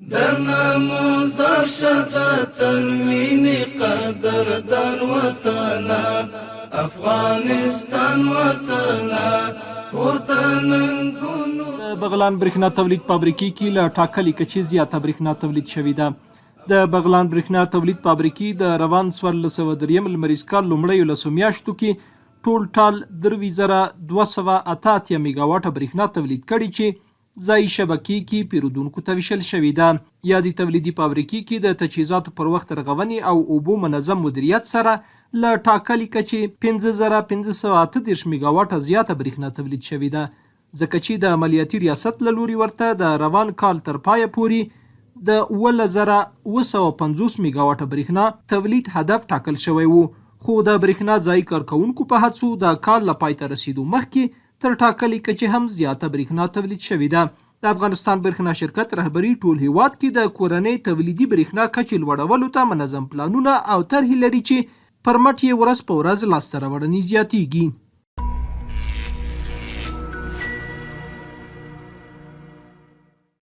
درنموزر شد تلوین قدردان وطنا افغانستان وطنا بغلان برېښنا تولید فابریکې کې له ټاکلې کچې زیاته برېښنا تولید شوې ده. د بغلان برېښنا تولید فابریکې د روان 1403 لمریز کال لومړیو لسو میاشتو کې ټول 3288 میګاواټه برېښنا تولید کړې چې ځایي شبکې کې پیرودونکو ته ویشل شوې ده. یادې تولیدي فابریکې کې د تجهیزاتو پر وخت رغونې او اوبو منظم مدیریت سره له ټاکلې کچې 5538 میګاواټه زیاته برېښنا تولید شوې ده، ځکه چې د عملیاتي ریاست له لوري ورته د روان کال تر پایه پورې د 11250 میګاواټه برېښنا تولید هدف ټاکل شوی و، خو د برېښنا ځایي کارکوونکو په هڅو د کال له پای ته رسیدو مخکې تر ټاکلې کچې هم زیاته برېښنا تولید شوې ده. د افغانستان برېښنا شرکت رهبري ټول هیواد کې د کورنۍ تولیدي برېښنا کچې لوړولو ته منظم پلانونه او طرحې لري چې پر مټ یې ورځ په ورځ لاسته راوړنې زیاتېږي.